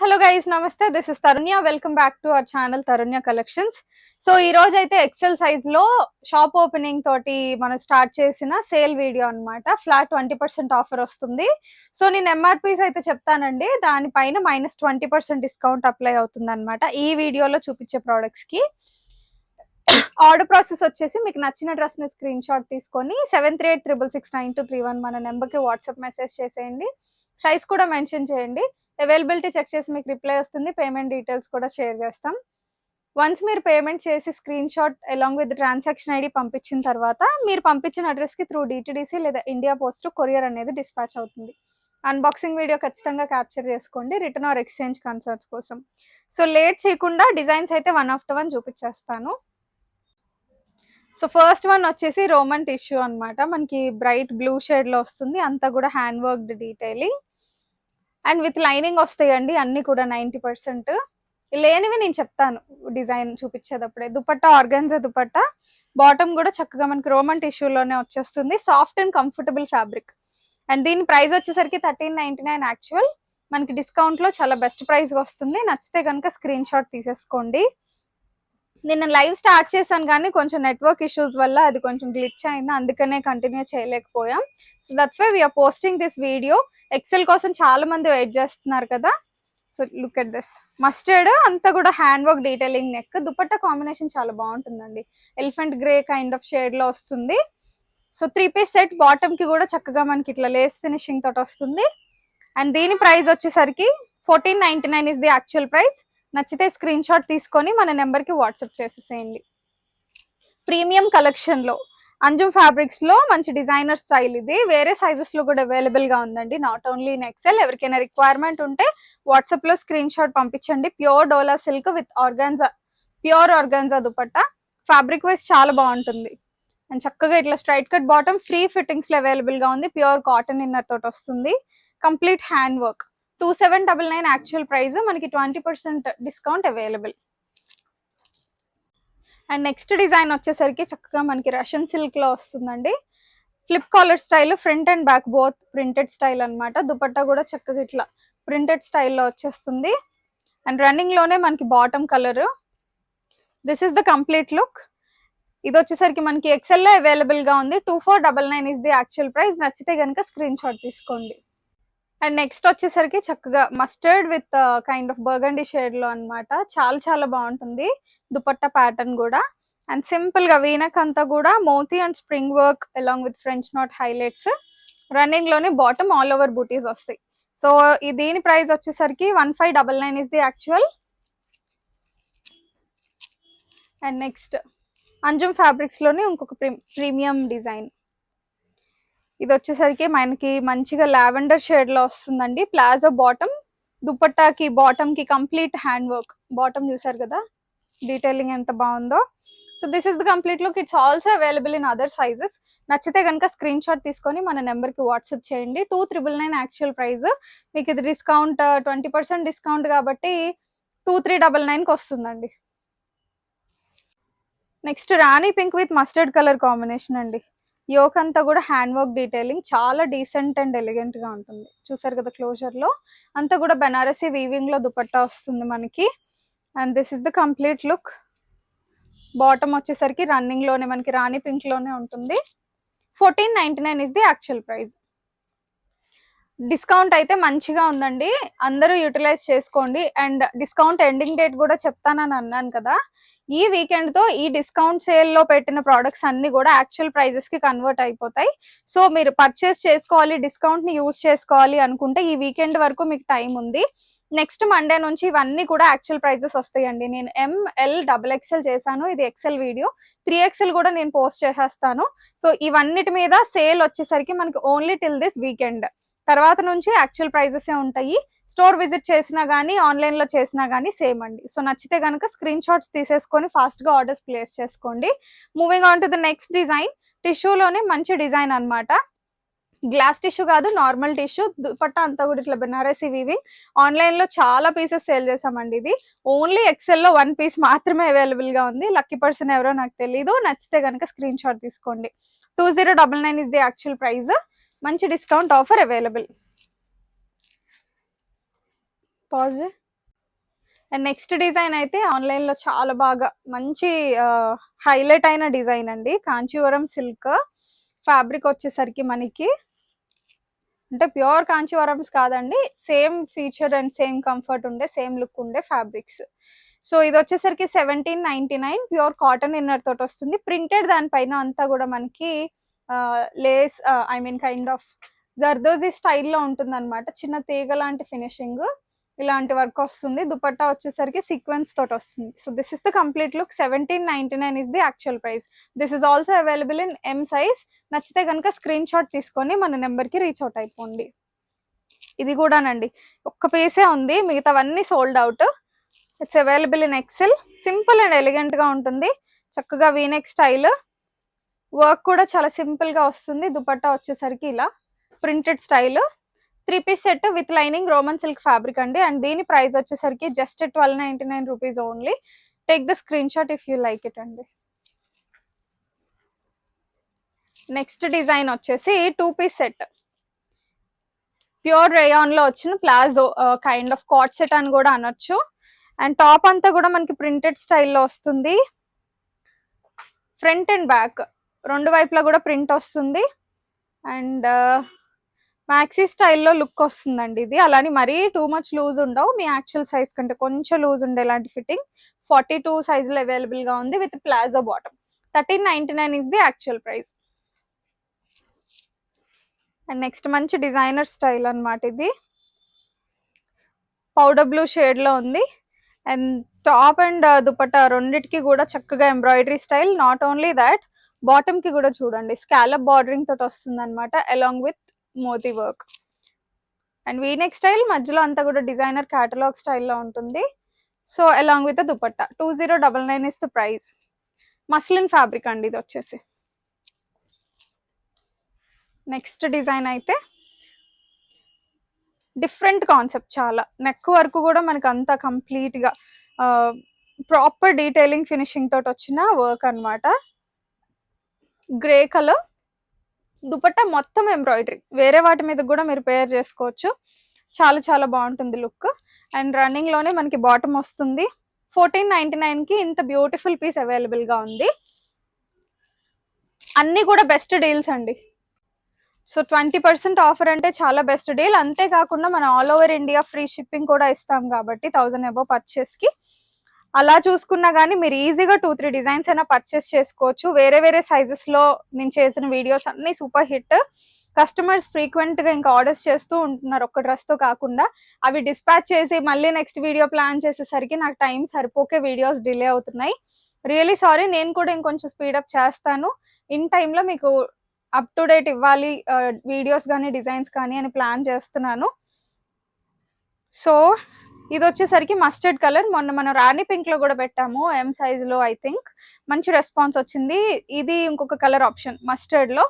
Hello guys, నమస్తే. This is Tarunya. Welcome back to our channel Tarunya collections. So ఈ రోజు అయితే ఎక్సెల్ సైజ్ లో షాప్ ఓపెనింగ్ తోటి మనం స్టార్ట్ చేసిన సేల్ వీడియో అన్నమాట. ఫ్లాట్ 20% ఆఫర్ వస్తుంది. సో నేను ఎంఆర్పీస్ అయితే చెప్తానండి, దానిపైన -20% డిస్కౌంట్ అప్లై అవుతుంది అనమాట ఈ వీడియోలో చూపించే ప్రోడక్ట్స్ కి. ఆర్డర్ ప్రాసెస్ వచ్చేసి మీకు నచ్చిన డ్రెస్ ని స్క్రీన్ షాట్ తీసుకొని 7386692331 మన నెంబర్ కి వాట్సాప్ మెసేజ్ చేసేయండి. సైజ్ కూడా మెన్షన్ చేయండి. అవైలబిలిటీ చెక్ చేసి మీకు రిప్లై వస్తుంది. పేమెంట్ డీటెయిల్స్ కూడా షేర్ చేస్తాం. వన్స్ మీరు పేమెంట్ చేసి screen shot along with transaction ID పంపించిన తర్వాత మీరు పంపించిన అడ్రస్ కి త్రూ డిటిడిసి లేదా ఇండియా పోస్ట్ కొరియర్ అనేది డిస్పాచ్ అవుతుంది. అన్బాక్సింగ్ వీడియో ఖచ్చితంగా క్యాప్చర్ చేసుకోండి రిటర్న్ ఆర్ ఎక్స్చేంజ్ కన్సర్న్స్ కోసం. సో లేట్ చేయకుండా డిజైన్స్ అయితే వన్ ఆఫ్టర్ వన్ చూపించేస్తాను. సో ఫస్ట్ వన్ వచ్చేసి రోమన్ టిష్యూ అన్నమాట. మనకి బ్రైట్ బ్లూ షేడ్ లో వస్తుంది. అంతా కూడా hand worked detailing and with lining వస్తాయండి అన్ని కూడా 90%. లేనివి నేను చెప్తాను డిజైన్ చూపించేటప్పుడే. దుపట్టా ఆర్గాన్జా దుపట్టా, బాటమ్ కూడా చక్కగా మనకి రోమన్ టిష్యూలోనే వచ్చేస్తుంది. Soft and comfortable fabric. And దీని ప్రైస్ వచ్చేసరికి 1399 యాక్చువల్. మనకి డిస్కౌంట్ లో చాలా బెస్ట్ ప్రైస్ వస్తుంది. నచ్చితే కనుక స్క్రీన్ షాట్ తీసేసుకోండి. నిన్న లైవ్ స్టార్ట్ చేశాను కానీ కొంచెం నెట్వర్క్ ఇష్యూస్ వల్ల అది కొంచెం గ్లిచ్ అయింది, అందుకనే కంటిన్యూ చేయలేకపోయాం. So that's why we're posting this video. XL కోసం చాలా మంది వెయిట్ చేస్తున్నారు కదా. So look at this mustard, అంతా కూడా hand work detailing neck. Dupatta combination చాలా బాగుంటుందండి. Elephant grey kind of shade లో వస్తుంది. So 3 piece set. బాటమ్ కి కూడా చక్కగా మనకి ఇట్లా లేస్ ఫినిషింగ్ తోటి వస్తుంది. అండ్ దీని ప్రైస్ వచ్చేసరికి 1499 ఇస్ ది యాక్చువల్ ప్రైస్. నచ్చితే స్క్రీన్ షాట్ తీసుకొని మన నెంబర్ కి వాట్సాప్ చేసేసేయండి. ప్రీమియం కలెక్షన్ లో అంజుమ్ ఫ్యాబ్రిక్స్ లో మంచి డిజైనర్ స్టైల్ ఇది. వేరే సైజెస్ లో కూడా అవైలబుల్ గా ఉందండి, నాట్ ఓన్లీ ఇన్ ఎక్సెల్. ఎవరికైనా రిక్వైర్మెంట్ ఉంటే వాట్సాప్ లో స్క్రీన్ షాట్ పంపించండి. Pure dola silk with organza, pure organza dupatta. Fabric wise చాలా బాగుంటుంది. అండ్ చక్కగా ఇట్లా straight cut bottom, free fittings లో అవైలబుల్ గా ఉంది. ప్యూర్ కాటన్ ఇన్నర్ తోటి వస్తుంది. Complete hand work. 2799 actual price. మనకి 20% discount available. And next design వచ్చేసరికి చక్కగా మనకి రష్యన్ సిల్క్ లో వస్తుందండి. Flip caller style, front and back both printed style అన్నమాట. దుపట్టా కూడా చక్కగా ఇట్లా ప్రింటెడ్ స్టైల్లో వచ్చేస్తుంది. అండ్ రన్నింగ్ లోనే మనకి bottom colour. This is the complete look. ఇది వచ్చేసరికి మనకి ఎక్సెల్ లో అవైలబుల్ గా ఉంది. 2499 ఇస్ ది యాక్చువల్ ప్రైస్. నచ్చితే కనుక స్క్రీన్ షాట్ తీసుకోండి. అండ్ నెక్స్ట్ వచ్చేసరికి చక్కగా mustard with kind of burgundy shade లో అన్నమాట. చాలా చాలా బాగుంటుంది దుపట్టా ప్యాటర్న్ కూడా. అండ్ సింపుల్ గా వీనక్ అంతా కూడా moti and spring work along with French knot highlights. Running లోనే బాటమ్ ఆల్ ఓవర్ బూటీస్ వస్తాయి. సో దీని ప్రైస్ వచ్చేసరికి 1599 is the actual. And next Anjum fabrics లోనే ఇంకొక ప్రీమియం డిజైన్. ఇది వచ్చేసరికి మనకి మంచిగా లావెండర్ షేడ్ లో వస్తుందండి. ప్లాజో బాటమ్, దుపట్టాకి బాటమ్ కి కంప్లీట్ హ్యాండ్ వర్క్. బాటమ్ చూసారు కదా డీటెయిలింగ్ ఎంత బాగుందో. So this is the complete look. It's also available in other sizes. నచ్చితే కనుక స్క్రీన్ షాట్ తీసుకొని మన నెంబర్ కి వాట్సాప్ చేయండి. 2999 యాక్చువల్ ప్రైస్. మీకు ఇది డిస్కౌంట్ 20% డిస్కౌంట్ కాబట్టి 2399 కి వస్తుందండి. Next Rani pink with mustard colour combination అండి. యోక్ అంతా కూడా హ్యాండ్ వర్క్ డీటెయిలింగ్ చాలా డీసెంట్ అండ్ ఎలిగెంట్ గా ఉంటుంది. చూసారు కదా క్లోజర్ లో అంతా కూడా బనారసి వీవింగ్ లో దుపట్టా వస్తుంది మనకి. And this is the complete look. Bottom వచ్చేసరికి రన్నింగ్ లోనే మనకి రాణి పింక్ లోనే ఉంటుంది. 1499 is the actual price. Discount అయితే మంచిగా ఉందండి, అందరూ యూటిలైజ్ చేసుకోండి. అండ్ డిస్కౌంట్ ఎండింగ్ డేట్ కూడా చెప్తానని అన్నాను కదా. ఈ వీకెండ్ తో ఈ డిస్కౌంట్ సేల్ లో పెట్టిన ప్రోడక్ట్స్ అన్ని కూడా యాక్చువల్ ప్రైజెస్ కి కన్వర్ట్ అయిపోతాయి. సో మీరు పర్చేస్ చేసుకోవాలి, డిస్కౌంట్ ని యూజ్ చేసుకోవాలి అనుకుంటే ఈ వీకెండ్ వరకు మీకు టైం ఉంది. నెక్స్ట్ మండే నుంచి ఇవన్నీ కూడా యాక్చువల్ ప్రైజెస్ వస్తాయండి. నేను ML XXL చేశాను, ఇది ఎక్సెల్ వీడియో. 3XL కూడా నేను పోస్ట్ చేసేస్తాను. సో ఇవన్నిటి మీద సేల్ వచ్చేసరికి మనకి ఓన్లీ టిల్ దిస్ వీకెండ్. తర్వాత నుంచి యాక్చువల్ ప్రైజెస్ ఉంటాయి. స్టోర్ విజిట్ చేసినా కానీ ఆన్లైన్ లో చేసినా కానీ సేమ్ అండి. సో నచ్చితే కనుక స్క్రీన్ షాట్స్ తీసేసుకొని ఫాస్ట్ గా ఆర్డర్స్ ప్లేస్ చేసుకోండి. Moving on to the next design. టిష్యూలోనే మంచి డిజైన్ అన్నమాట. గ్లాస్ టిష్యూ కాదు, నార్మల్ టిష్యూ. దుపట్టా అంతా కూడా ఇట్లా బెనారసి వీవింగ్. ఆన్లైన్ లో చాలా పీసెస్ సేల్ చేసామండి. ఇది ఓన్లీ ఎక్సెల్ లో 1 పీస్ మాత్రమే అవైలబుల్ గా ఉంది. లక్కీ పర్సన్ ఎవరో నాకు తెలీదు. నచ్చితే కనుక స్క్రీన్ షాట్ తీసుకోండి. 2099 ఇస్ ది యాక్చువల్ ప్రైస్. మంచి discount offer available. Pause. And next design అయితే ఆన్లైన్ లో చాలా బాగా మంచి హైలైట్ అయిన డిజైన్ అండి. కాంచీవరం సిల్క్ ఫ్యాబ్రిక్ వచ్చేసరికి మనకి అంటే ప్యూర్ కాంచీవరమ్స్ కాదండి, same feature and same comfort ఉండే సేమ్ లుక్ ఉండే ఫ్యాబ్రిక్స్. సో ఇది వచ్చేసరికి 1799 ప్యూర్ కాటన్ ఇన్నర్ తోటి వస్తుంది. ప్రింటెడ్ దానిపైన అంతా కూడా మనకి lace I mean kind of zardozi స్టైల్లో ఉంటుంది అనమాట. చిన్న తీగ లాంటి ఫినిషింగ్ ఇలాంటి వర్క్ వస్తుంది. దుపట్టా వచ్చేసరికి సీక్వెన్స్ తోటి వస్తుంది. So this is the complete look. 1799 is the actual price. This is also available in M size. నచ్చితే కనుక స్క్రీన్ షాట్ తీసుకొని మన నెంబర్కి రీచ్ అవుట్ అయిపోండి. ఇది కూడానండి ఒక్క పీసే ఉంది, మిగతావన్నీ sold out. It's available in XL. Simple and elegant గా ఉంటుంది, చక్కగా వీనెక్ స్టైల్. వర్క్ కూడా చాలా సింపుల్ గా వస్తుంది. దుపట్టా వచ్చేసరికి ఇలా printed style. 3 piece set with lining Roman silk fabric అండి. అండ్ దీని ప్రైస్ వచ్చేసరికి just 1299 rupees only. Take the screen shot if you like it అండి. నెక్స్ట్ డిజైన్ వచ్చేసి 2 పీస్ సెట్, ప్యూర్ రేయాన్ లో వచ్చిన palazzo kind of coat set అని కూడా అనొచ్చు. అండ్ టాప్ అంతా కూడా మనకి ప్రింటెడ్ స్టైల్లో వస్తుంది. ఫ్రంట్ అండ్ బ్యాక్ రెండు వైపులా కూడా ప్రింట్ వస్తుంది. అండ్ మ్యాక్సీ స్టైల్లో లుక్ వస్తుందండి ఇది. అలానే మరీ టూ మచ్ లూజ్ ఉండవు, మీ యాక్చువల్ సైజ్ కంటే కొంచెం లూజ్ ఉండే ఇలాంటి ఫిట్టింగ్ 42 సైజులో అవైలబుల్ గా ఉంది with palazzo bottom. 1399 is the actual price. And next మంచి డిజైనర్ స్టైల్ అనమాట ఇది. పౌడర్ బ్లూ షేడ్ లో ఉంది. అండ్ టాప్ అండ్ దుపట్టా రెండిటికి కూడా చక్కగా embroidery style. Not only that, bottom కి కూడా చూడండి స్కాలప్ బార్డరింగ్ తోటి వస్తుంది అనమాట, along with moti work. And V neck style మధ్యలో అంతా కూడా డిజైనర్ క్యాటలాగ్ స్టైల్లో ఉంటుంది. So along with dupatta. 2099 is the price. Muslin fabric అండి ఇది వచ్చేసి. నెక్స్ట్ డిజైన్ అయితే డిఫరెంట్ కాన్సెప్ట్, చాలా నెక్ వరకు కూడా మనకి అంతా కంప్లీట్ గా ప్రాపర్ డీటెయిలింగ్ ఫినిషింగ్ తోటి వచ్చిన వర్క్ అనమాట. గ్రే కలర్ దుపట్టా మొత్తం ఎంబ్రాయిడరీ, వేరే వాటి మీద కూడా మీరు పేర్ చేసుకోవచ్చు. చాలా చాలా బాగుంటుంది లుక్. అండ్ రన్నింగ్ లోనే మనకి బాటమ్ వస్తుంది. 1499 కి ఇంత బ్యూటిఫుల్ పీస్ అవైలబుల్ గా ఉంది. అన్ని కూడా బెస్ట్ డీల్స్ అండి. సో 20% ఆఫర్ అంటే చాలా బెస్ట్ డీల్. అంతేకాకుండా మనం all over India free shipping కూడా ఇస్తాం కాబట్టి 1000 అబోవ్ పర్చేస్ కి అలా చూసుకున్నా కానీ మీరు ఈజీగా 2-3 డిజైన్స్ అయినా పర్చేస్ చేసుకోవచ్చు. వేరే వేరే సైజెస్ లో నేను చేసిన వీడియోస్ అన్ని సూపర్ హిట్. కస్టమర్స్ ఫ్రీక్వెంట్ గా ఇంకా ఆర్డర్స్ చేస్తూ ఉంటున్నారు, ఒక్క డ్రెస్ తో కాకుండా. అవి డిస్పాచ్ చేసి మళ్ళీ నెక్స్ట్ వీడియో ప్లాన్ చేసేసరికి నాకు టైం సరిపోకే వీడియోస్ డిలే అవుతున్నాయి. Really sorry. నేను కూడా ఇంకొంచెం స్పీడప్ చేస్తాను. ఇన్ టైంలో మీకు అప్ టు డేట్ ఇవ్వాలి వీడియోస్ కానీ డిజైన్స్ కానీ అని ప్లాన్ చేస్తున్నాను. సో ఇది వచ్చేసరికి మస్టర్డ్ కలర్. మొన్న మనం రాణి పింక్ లో కూడా పెట్టాము ఎం సైజ్ లో. ఐ థింక్ మంచి రెస్పాన్స్ వచ్చింది. ఇది ఇంకొక కలర్ ఆప్షన్ మస్టర్డ్ లో.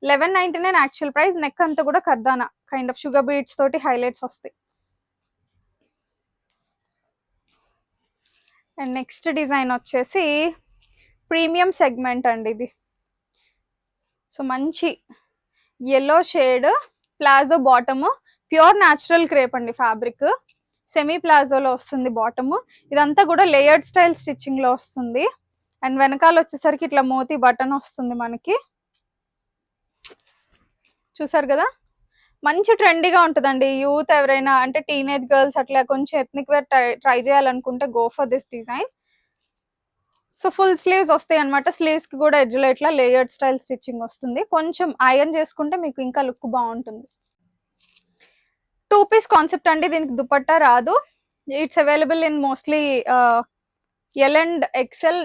1199 యాక్చువల్ ప్రైస్. నెక్ అంతా కూడా కర్దానా కైండ్ ఆఫ్ షుగర్ బీట్స్ తోటి హైలైట్స్ వస్తాయి. అండ్ నెక్స్ట్ డిజైన్ వచ్చేసి ప్రీమియం సెగ్మెంట్ అండి ఇది. సో మంచి yellow shade palazzo bottom, pure natural crepe అండి ఫ్యాబ్రిక్. సెమీ ప్లాజోలో వస్తుంది బాటమ్. ఇదంతా కూడా లేయర్డ్ స్టైల్ స్టిచ్చింగ్ లో వస్తుంది. అండ్ వెనకాల వచ్చేసరికి ఇట్లా మోతీ బటన్ వస్తుంది మనకి. చూసారు కదా, మంచి ట్రెండీగా ఉంటుందండి. యూత్ ఎవరైనా అంటే టీనేజ్ గర్ల్స్ అట్లా కొంచెం ఎథ్నిక్ వేర్ ట్రై చేయాలనుకుంటే go for this design. So full sleeves వస్తాయి అనమాట. స్లీవ్స్ కి కూడా ఎడ్జ్లో ఇట్లా లేయర్డ్ స్టైల్ స్టిచ్చింగ్ వస్తుంది. కొంచెం ఐరన్ చేసుకుంటే మీకు ఇంకా లుక్ బాగుంటుంది. 2 పీస్ కాన్సెప్ట్ అండి. దీనికి దుపట్టా రాదు. It's available in mostly L and XL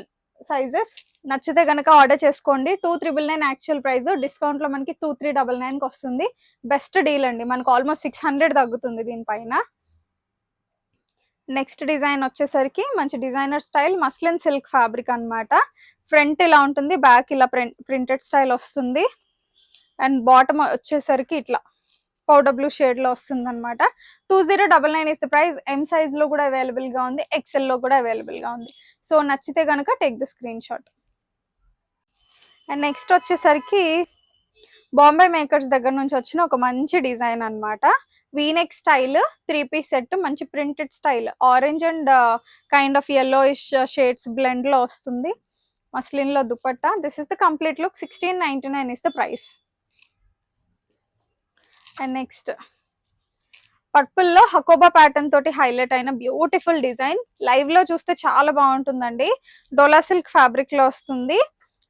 sizes. నచ్చితే కనుక ఆర్డర్ చేసుకోండి. 2399 యాక్చువల్ ప్రైస్. డిస్కౌంట్ లో మనకి 2399 కి వస్తుంది. బెస్ట్ డీల్ అండి, మనకు ఆల్మోస్ట్ 600 తగ్గుతుంది దీనిపైన. నెక్స్ట్ డిజైన్ వచ్చేసరికి మంచి designer style muslin silk fabric అనమాట. ఫ్రంట్ ఇలా ఉంటుంది, బ్యాక్ ఇలా ప్రింటెడ్ స్టైల్ వస్తుంది. అండ్ బాటమ్ వచ్చేసరికి ఇట్లా పౌడర్ బ్లూ షేడ్ లో వస్తుంది అనమాట. 2099 is the price. M size లో కూడా అవైలబుల్ గా ఉంది, ఎక్సెల్ లో కూడా అవైలబుల్ గా ఉంది. సో నచ్చితే కనుక take the screen shot. And next వచ్చేసరికి బాంబే మేకర్స్ దగ్గర నుంచి వచ్చిన ఒక మంచి డిజైన్ అనమాట. వీనెక్ స్టైల్ 3 పీస్ సెట్, మంచి printed style, orange and kind of yellowish shades blend లో వస్తుంది. మస్లిన్ లో dupatta. This is the complete look. 1699 is the price. And next purple లో హకోబా ప్యాటర్న్ తోటి హైలైట్ అయిన బ్యూటిఫుల్ డిజైన్. లైవ్ లో చూస్తే చాలా బాగుంటుందండి. డోలా సిల్క్ ఫ్యాబ్రిక్ లో వస్తుంది.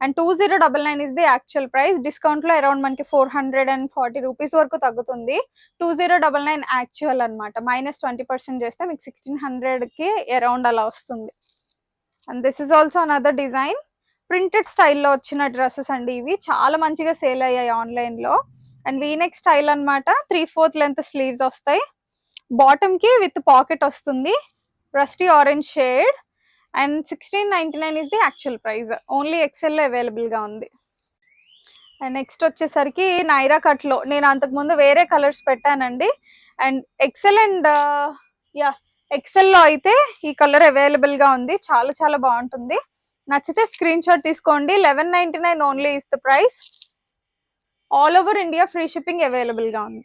And 2099 is the actual price. Discount లో అరౌండ్ మనకి 440 రూపీస్ వరకు తగ్గుతుంది. 2099 యాక్చువల్ అనమాట. -20% చేస్తే మీకు 1600 కి అరౌండ్ అలా వస్తుంది. And this is also another design. Printed స్టైల్లో వచ్చిన డ్రెస్సెస్ అండి ఇవి. చాలా మంచిగా సేల్ అయ్యాయి ఆన్లైన్ లో. అండ్ వీనెక్ స్టైల్ అనమాట. 3/4 లెంత్ స్లీవ్స్ వస్తాయి. బాటమ్ కి విత్ పాకెట్ వస్తుంది. Rusty orange shade. And 1699 is the actual price. Only XL లో అవైలబుల్ గా ఉంది. అండ్ నెక్స్ట్ వచ్చేసరికి నైరా కట్ లో నేను అంతకుముందు వేరే కలర్స్ పెట్టానండి. అండ్ ఎక్సెల్ అండ్ ఎక్సెల్ లో అయితే ఈ కలర్ అవైలబుల్ గా ఉంది. చాలా చాలా బాగుంటుంది. నచ్చితే స్క్రీన్ షాట్ తీసుకోండి. 1199 only is the price. All over India free shipping available గా ఉంది.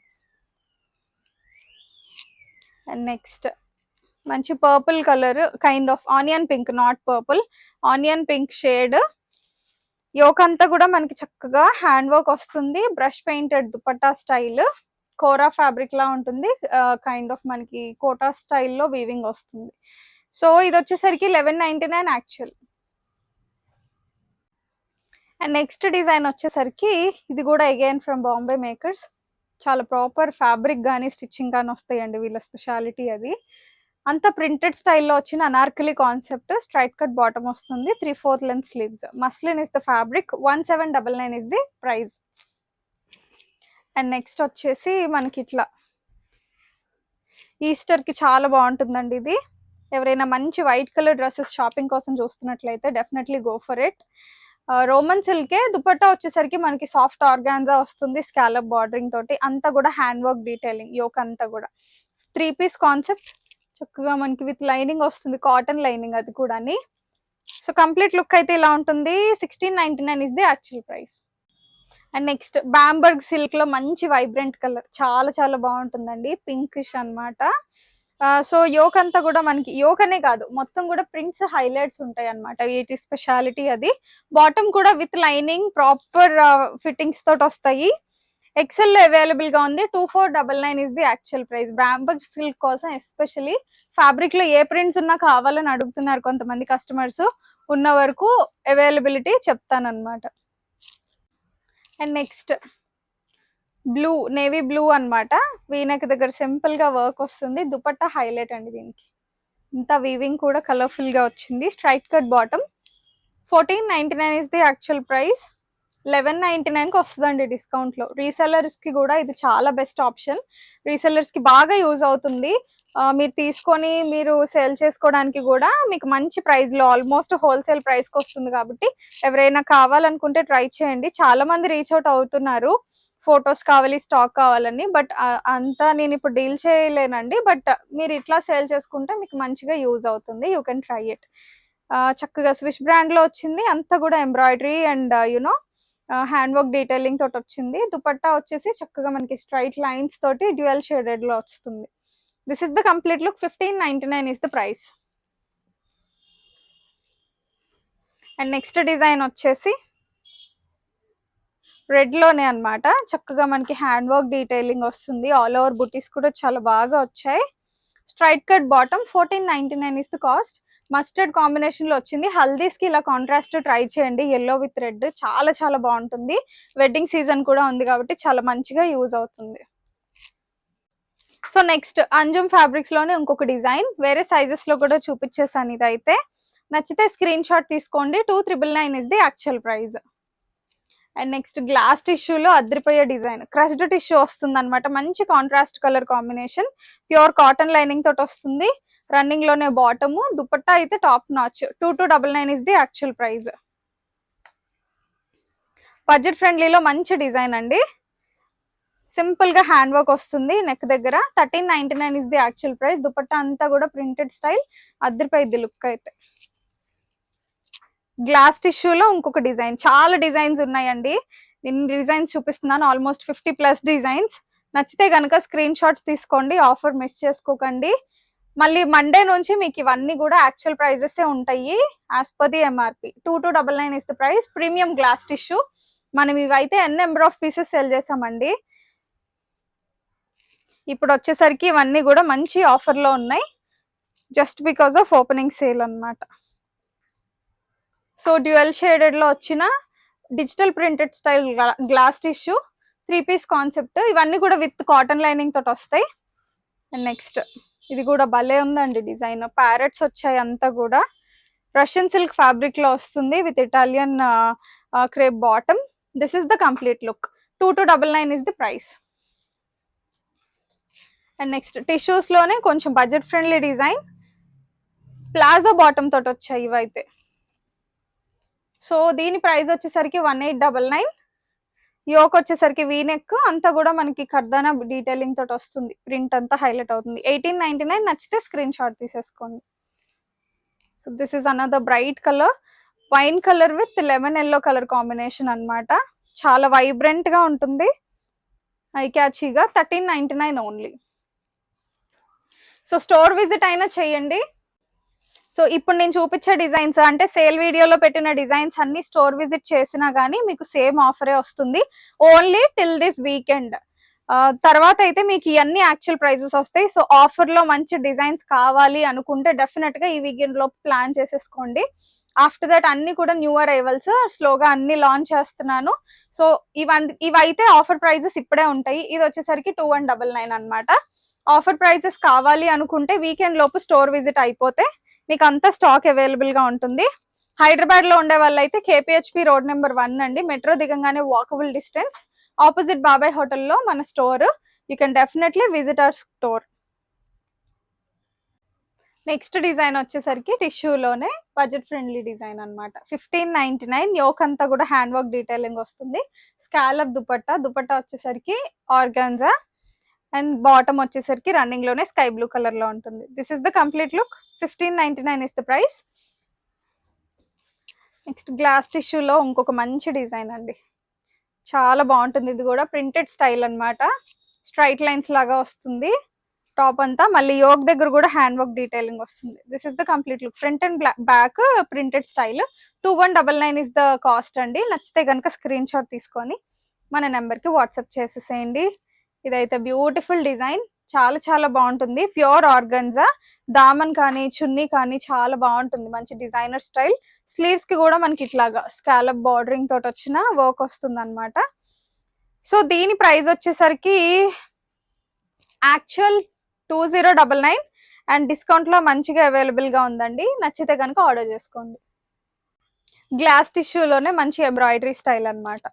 అండ్ నెక్స్ట్ మంచి purple colour, kind of onion pink, not purple, onion pink shade. Yoke అంతా కూడా మనకి చక్కగా హ్యాండ్ వర్క్ వస్తుంది. Brush painted dupatta style, kora fabric లా ఉంటుంది. కైండ్ ఆఫ్ మనకి కోటా స్టైల్లో వీవింగ్ వస్తుంది. సో ఇది వచ్చేసరికి 1199 యాక్చువల్. అండ్ నెక్స్ట్ డిజైన్ వచ్చేసరికి ఇది కూడా అగైన్ ఫ్రమ్ బాంబే మేకర్స్. చాలా ప్రాపర్ ఫ్యాబ్రిక్ కానీ స్టిచ్చింగ్ కానీ వస్తాయండి. వీళ్ళ స్పెషాలిటీ అది. అంత ప్రింటెడ్ స్టైల్లో వచ్చిన Anarkali concept. Straight cut bottom వస్తుంది. 3/4 length sleeves. Muslin is the fabric. 1799 is the price. And next వచ్చేసి మనకి ఇట్లా ఈస్టర్ కి చాలా బాగుంటుందండి ఇది. ఎవరైనా మంచి వైట్ కలర్ డ్రెస్సెస్ షాపింగ్ కోసం చూస్తున్నట్లయితే definitely go for it. Roman సిల్కే. దుపట్టా వచ్చేసరికి మనకి సాఫ్ట్ ఆర్గాన్జా వస్తుంది. స్కాలప్ బార్డరింగ్ తోటి. అంతా కూడా హ్యాండ్ వర్క్ డీటెయిలింగ్. యోక్ అంతా కూడా 3 పీస్ కాన్సెప్ట్. చక్కగా మనకి విత్ లైనింగ్ వస్తుంది. కాటన్ లైనింగ్ అది కూడా. సో కంప్లీట్ లుక్ అయితే ఇలా ఉంటుంది. 1699 is the actual price. And next Bemberg silk లో మంచి వైబ్రెంట్ కలర్. చాలా చాలా బాగుంటుందండి. పింకిష్ అనమాట. సో యోక్ అంతా కూడా మనకి, యోక్ అనే కాదు మొత్తం కూడా ప్రింట్స్ హైలైట్స్ ఉంటాయి అనమాట. వీటి స్పెషాలిటీ అది. బాటమ్ కూడా విత్ లైనింగ్ ప్రాపర్ ఫిట్టింగ్స్ తోటి వస్తాయి. ఎక్సెల్ లో అవైలబుల్ గా ఉంది. 2499 is the actual price. Bemberg silk కోసం ఎస్పెషల్లీ ఫ్యాబ్రిక్ లో ఏ ప్రింట్స్ ఉన్నా కావాలని అడుగుతున్నారు కొంతమంది కస్టమర్స్. ఉన్న వరకు అవైలబిలిటీ చెప్తానమాట. And next blue, navy blue అనమాట. వీనెక్ దగ్గర సింపుల్ గా వర్క్ వస్తుంది. దుపట్టా హైలైట్ అండి దీనికి. ఇంత వీవింగ్ కూడా కలర్ఫుల్ గా వచ్చింది. Straight cut bottom. 1499 is the actual price. 1199 కి వస్తుందండి డిస్కౌంట్ లో. రీసెల్లర్స్ కి కూడా ఇది చాలా బెస్ట్ ఆప్షన్. రీసెల్లర్స్ కి బాగా యూజ్ అవుతుంది. మీరు తీసుకొని మీరు సేల్ చేసుకోవడానికి కూడా మీకు మంచి ప్రైస్ లో, ఆల్మోస్ట్ హోల్సేల్ ప్రైస్ కి వస్తుంది. కాబట్టి ఎవరైనా కావాలనుకుంటే ట్రై చేయండి. చాలా మంది రీచ్ అవుట్ అవుతున్నారు. ఫొటోస్ కావాలి, స్టాక్ కావాలని. బట్ అంతా నేను ఇప్పుడు డీల్ చేయలేనండి. బట్ మీరు ఇట్లా సేల్ చేసుకుంటే మీకు మంచిగా యూజ్ అవుతుంది. You can try it. చక్కగా స్విష్ బ్రాండ్ లో వచ్చింది. అంతా కూడా embroidery and you know hand work detailing తోటి వచ్చింది. దుపట్టా వచ్చేసి చక్కగా మనకి స్ట్రైట్ లైన్స్ తోటి డ్యూయల్ షేడెడ్ లో వస్తుంది. This is the complete look. 1599 is the price. And next design వచ్చేసి రెడ్ లోనే అనమాట. చక్కగా మనకి హ్యాండ్ వర్క్ డీటెయిలింగ్ వస్తుంది. ఆల్ ఓవర్ బుటీస్ కూడా చాలా బాగా వచ్చాయి. Straight cut bottom. 1499 is the cost. Mustard combination లో వచ్చింది. హల్దీస్ కి ఇలా కాంట్రాస్ట్ ట్రై చేయండి. ఎల్లో విత్ రెడ్ చాలా చాలా బాగుంటుంది. వెడ్డింగ్ సీజన్ కూడా ఉంది కాబట్టి చాలా మంచిగా యూజ్ అవుతుంది. సో నెక్స్ట్ అంజుమ్ ఫ్యాబ్రిక్స్ లోనే ఇంకొక డిజైన్. వేరే సైజెస్ లో కూడా చూపించేసాను. ఇదైతే నచ్చితే స్క్రీన్ షాట్ తీసుకోండి. 2999 is the actual price. And next glass టిష్యూలో అద్రిపోయే డిజైన్. క్రష్డ్ టిష్యూ వస్తుంది అనమాట. మంచి contrast colour combination. Pure cotton lining తోటి వస్తుంది. రన్నింగ్ లోనే బాటమ్. దుపట్టా అయితే top notch. 2299 is the actual price. Budget ఫ్రెండ్లీలో మంచి డిజైన్ అండి. సింపుల్ గా హ్యాండ్ వర్క్ వస్తుంది నెక్ దగ్గర. 1399 is the actual price. Dupatta అంతా కూడా ప్రింటెడ్ స్టైల్. అద్రిపోయిద్ది లుక్ అయితే. గ్లాస్ టిష్యూలో ఇంకొక డిజైన్. చాలా డిజైన్స్ ఉన్నాయండి. నేను డిజైన్స్ చూపిస్తున్నాను. Almost 50+ designs. నచ్చితే కనుక స్క్రీన్ షాట్స్ తీసుకోండి, ఆఫర్ మిస్ చేసుకోకండి. మళ్ళీ మండే నుంచి మీకు ఇవన్నీ కూడా యాక్చువల్ ప్రైజెస్ ఉంటాయి as per the MRP. 2299 is the price. Premium glass tissue. మనం ఇవైతే నెంబర్ ఆఫ్ పీసెస్ సెల్ చేసామండి. ఇప్పుడు వచ్చేసరికి ఇవన్నీ కూడా మంచి ఆఫర్లో ఉన్నాయి, just because of opening sale అన్నమాట. సో డ్యూయల్ షేడెడ్లో వచ్చిన digital printed style glass tissue 3 piece concept. ఇవన్నీ కూడా విత్ కాటన్ లైనింగ్ తోటి వస్తాయి. అండ్ నెక్స్ట్ ఇది కూడా భలే ఉందండి డిజైన్. ప్యారెట్స్ వచ్చాయి, అంతా కూడా రష్యన్ సిల్క్ ఫ్యాబ్రిక్ లో వస్తుంది with Italian crepe bottom. This is the complete look. 2299 is the price. And next tissues లోనే కొంచెం budget friendly design, palazzo bottom తోటి వచ్చాయి ఇవైతే. సో దీని ప్రైస్ వచ్చేసరికి 1899. యోక్ వచ్చేసరికి వీనెక్, అంతా కూడా మనకి కర్దానా డీటెయిలింగ్ తోటి వస్తుంది. ప్రింట్ అంతా హైలైట్ అవుతుంది. 1899. నచ్చితే స్క్రీన్ షాట్ తీసేసుకోండి. So this is another bright colour, wine colour with lemon yellow colour combination అన్నమాట. చాలా వైబ్రెంట్ గా ఉంటుంది, ఐ క్యాచీగా. 1399 ఓన్లీ. సో స్టోర్ విజిట్ అయినా చేయండి. సో ఇప్పుడు నేను చూపించే డిజైన్స్ అంటే సేల్ వీడియోలో పెట్టిన డిజైన్స్ అన్ని స్టోర్ విజిట్ చేసినా కానీ మీకు సేమ్ ఆఫరే వస్తుంది, ఓన్లీ టిల్ దిస్ వీకెండ్. తర్వాత అయితే మీకు ఇవన్నీ యాక్చువల్ ప్రైజెస్ వస్తాయి. సో ఆఫర్లో మంచి డిజైన్స్ కావాలి అనుకుంటే డెఫినెట్ గా ఈ వీకెండ్ లో ప్లాన్ చేసేసుకోండి. ఆఫ్టర్ దట్ అన్ని కూడా న్యూ అరైవల్స్, స్లోగా అన్ని లాంచ్ చేస్తున్నాను. సో ఇవైతే ఆఫర్ ప్రైజెస్ ఇప్పుడే ఉంటాయి. ఇది వచ్చేసరికి 2199 అన్నమాట. ఆఫర్ ప్రైజెస్ కావాలి అనుకుంటే వీకెండ్ లోపు స్టోర్ విజిట్ అయిపోతే మీకు అంతా స్టాక్ అవైలబుల్ గా ఉంటుంది. హైదరాబాద్ లో ఉండే వాళ్ళైతే కేపీహెచ్పి రోడ్ నెంబర్ 1 అండి, మెట్రో దిగంగానే వాకబుల్ డిస్టెన్స్, ఆపోజిట్ బాబాయ్ హోటల్లో మన store. You can definitely visit our store. Next design వచ్చేసరికి టిష్యూలోనే బడ్జెట్ ఫ్రెండ్లీ డిజైన్ అన్నమాట. 1599. యోక్ అంతా కూడా హ్యాండ్ వర్క్ డీటెయిలింగ్ వస్తుంది. స్కాలప్ దుపట్టా, దుపట్టా వచ్చేసరికి ఆర్గాన్జా, అండ్ బాటమ్ వచ్చేసరికి రన్నింగ్ లోనే స్కై బ్లూ కలర్ లో ఉంటుంది. This is the complete look. 1599 is the price. Next glass టిష్యూలో ఇంకొక మంచి డిజైన్ అండి, చాలా బాగుంటుంది. ఇది కూడా ప్రింటెడ్ స్టైల్ అన్నమాట. స్ట్రైట్ లైన్స్ లాగా వస్తుంది టాప్ అంతా. మళ్ళీ యోక్ దగ్గర కూడా హ్యాండ్ వర్క్ డీటెయిలింగ్ వస్తుంది. This is the complete look. Front and back printed style. 2199 is the cost అండి. నచ్చితే కనుక స్క్రీన్ షాట్ తీసుకొని మన నెంబర్కి వాట్సాప్ చేసేసేయండి. ఇదైతే బ్యూటిఫుల్ డిజైన్, చాలా చాలా బాగుంటుంది. ప్యూర్ ఆర్గన్జా, దామన్ కానీ చున్నీ కానీ చాలా బాగుంటుంది, మంచి డిజైనర్ స్టైల్. స్లీవ్స్ కి కూడా మనకి ఇట్లాగా స్కాలప్ బార్డరింగ్ తోటి వచ్చిన వర్క్ వస్తుంది అనమాట. సో దీని ప్రైస్ వచ్చేసరికి యాక్చువల్ 2099 అండ్ డిస్కౌంట్ లో మంచిగా అవైలబుల్ గా ఉందండి. నచ్చితే కనుక ఆర్డర్ చేసుకోండి. గ్లాస్ టిష్యూలోనే మంచి ఎంబ్రాయిడరీ స్టైల్ అన్నమాట.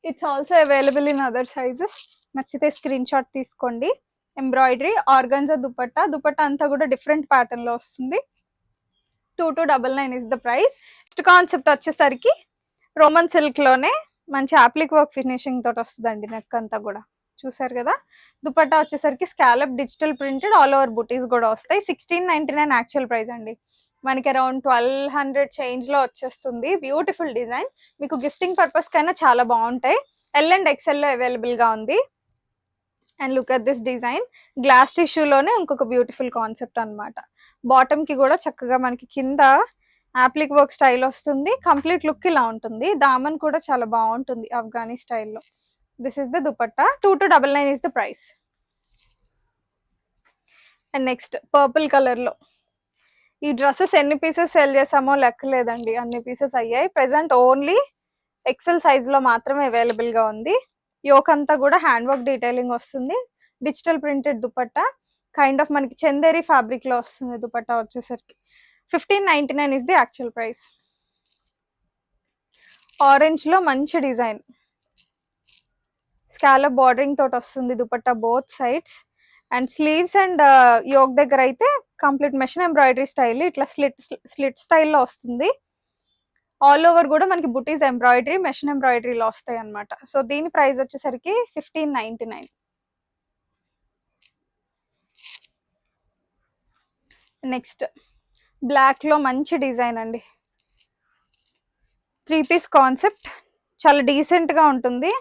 It's also available in other sizes. నచ్చితే స్క్రీన్ షాట్ తీసుకోండి. ఎంబ్రాయిడరీ, ఆర్గన్జా దుపట్టా, దుపట్టా అంతా కూడా డిఫరెంట్ ప్యాటర్న్ లో వస్తుంది. 2299 is the price. Next concept వచ్చేసరికి రోమన్ సిల్క్ లోనే మంచి అప్లిక్ వర్క్ ఫినిషింగ్ తోటి వస్తుందండి. నెక్ అంతా కూడా చూసారు కదా. దుపట్టా వచ్చేసరికి scallop digital printed all over బుటీస్ కూడా వస్తాయి. 1699 యాక్చువల్ ప్రైస్ అండి. మనకి అరౌండ్ 1200 చేంజ్ లో వచ్చేస్తుంది. బ్యూటిఫుల్ డిజైన్, మీకు గిఫ్టింగ్ పర్పస్ కైనా చాలా బాగుంటాయి. ఎల్ అండ్ ఎక్స్ఎల్ లో అవైలబుల్ గా ఉంది. And look at this design. Glass టిష్యూలోనే ఇంకొక బ్యూటిఫుల్ కాన్సెప్ట్ అన్నమాట. బాటమ్ కి కూడా చక్కగా మనకి కింద అప్లిక్ వర్క్ స్టైల్ వస్తుంది. కంప్లీట్ లుక్ ఇలా ఉంటుంది. దామన్ కూడా చాలా బాగుంటుంది అఫ్ఘానీ స్టైల్లో. This is the dupatta. 2299 is the price. And next purple colour లో ఈ డ్రెస్సెస్ ఎన్ని పీసెస్ సెల్ చేసామో లెక్కలేదండి, అన్ని పీసెస్ అయ్యాయి. ప్రెసెంట్ ఓన్లీ ఎక్సెల్ సైజ్ లో మాత్రమే అవైలబుల్ గా ఉంది. యోక్ అంతా కూడా హ్యాండ్ వర్క్ డీటెయిలింగ్ వస్తుంది. Digital printed dupatta, kind of మనకి చందేరి ఫ్యాబ్రిక్ లో వస్తుంది దుపట్టా వచ్చేసరికి. 1599 is the actual price. Orange లో మంచి డిజైన్, స్కాలప్ బార్డరింగ్ తోటి వస్తుంది dupatta both sides. And sleeves and yoke దగ్గర అయితే కంప్లీట్ మెషిన్ ఎంబ్రాయిడరీ స్టైల్, ఇట్లా స్లిట్ స్టైల్లో వస్తుంది. ఆల్ ఓవర్ కూడా మనకి బుటీస్ ఎంబ్రాయిడరీ, మెషిన్ ఎంబ్రాయిడరీలో వస్తాయి అనమాట. సో దీని ప్రైస్ వచ్చేసరికి 1599. నెక్స్ట్ బ్లాక్ లో మంచి డిజైన్ అండి, 3 పీస్ కాన్సెప్ట్, చాలా డీసెంట్ గా ఉంటుంది.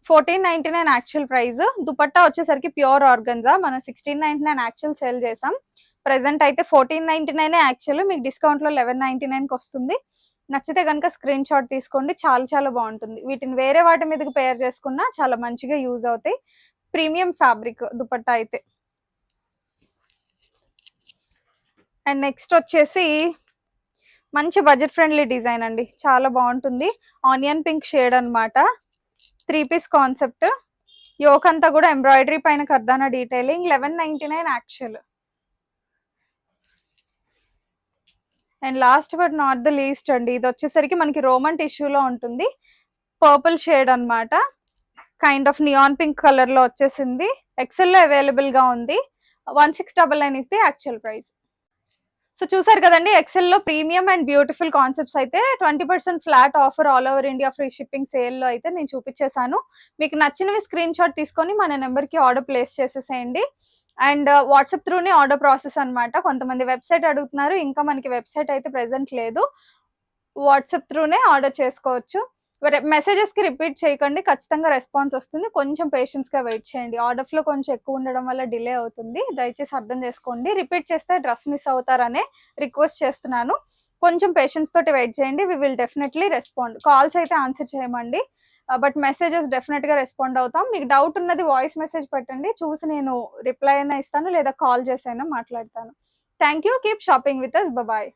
1499 యాక్చువల్ ప్రైస్. దుపట్టా వచ్చేసరికి ప్యూర్ ఆర్గన్జా. మనం 1699 యాక్చువల్ సేల్ చేసాం. ప్రెసెంట్ అయితే 1499 యాక్చువల్, మీకు డిస్కౌంట్ లో 1199 కి వస్తుంది. నచ్చితే కనుక స్క్రీన్ షాట్ తీసుకోండి. చాలా చాలా బాగుంటుంది. వీటిని వేరే వాటి మీదకి పేర్ చేసుకున్నా చాలా మంచిగా యూజ్ అవుతాయి. ప్రీమియం ఫ్యాబ్రిక్ దుపట్టా అయితే. అండ్ నెక్స్ట్ వచ్చేసి మంచి బడ్జెట్ ఫ్రెండ్లీ డిజైన్ అండి, చాలా బాగుంటుంది. ఆనియన్ పింక్ షేడ్ అన్నమాట. 3 పీస్ కాన్సెప్ట్. యోక్ అంతా కూడా ఎంబ్రాయిడరీ పైన కర్దానా detailing. 1199 actual. And last but not the least అండి, ఇది వచ్చేసరికి మనకి రోమన్ టిష్యూలో ఉంటుంది. పర్పుల్ షేడ్ అన్నమాట. Kind of neon pink colour లో వచ్చేసింది. ఎక్సెల్ లో అవైలబుల్ గా ఉంది. 1699 is the actual price. So చూసారు కదండి, ఎక్సెల్ లో ప్రీమియం అండ్ బ్యూటిఫుల్ కాన్సెప్ట్స్ అయితే 20% flat offer all over India free shipping sale లో అయితే నేను చూపించేశాను. మీకు నచ్చినవి స్క్రీన్ షాట్ తీసుకొని మన నెంబర్ కి ఆర్డర్ ప్లేస్ చేసేసేయండి. అండ్ వాట్సాప్ త్రూనే ఆర్డర్ ప్రాసెస్ అన్నమాట. కొంతమంది వెబ్సైట్ అడుగుతున్నారు, ఇంకా మనకి వెబ్సైట్ అయితే ప్రెసెంట్ లేదు. వాట్సాప్ త్రూనే ఆర్డర్ చేసుకోవచ్చు. మెసేజెస్ కి రిపీట్ చేయకండి, ఖచ్చితంగా రెస్పాన్స్ వస్తుంది. కొంచెం పేషెన్స్ గా వెయిట్ చేయండి. ఆర్డర్స్ లో కొంచెం ఎక్కువ ఉండడం వల్ల డిలే అవుతుంది, దయచేసి అర్థం చేసుకోండి. రిపీట్ చేస్తే డ్రెస్ మిస్ అవుతారనే రిక్వెస్ట్ చేస్తున్నాను. కొంచెం పేషెన్స్ తోటి వెయిట్ చేయండి. We will definitely respond. Calls అయితే ఆన్సర్ చేయమండి, బట్ మెసేజెస్ డెఫినెట్ గా రెస్పాండ్ అవుతాం. మీకు డౌట్ ఉన్నది వాయిస్ మెసేజ్ పెట్టండి, చూసి నేను రిప్లై అయినా ఇస్తాను, లేదా కాల్ చేసి అయినా మాట్లాడతాను. Thank you. Keep shopping with us. Bye.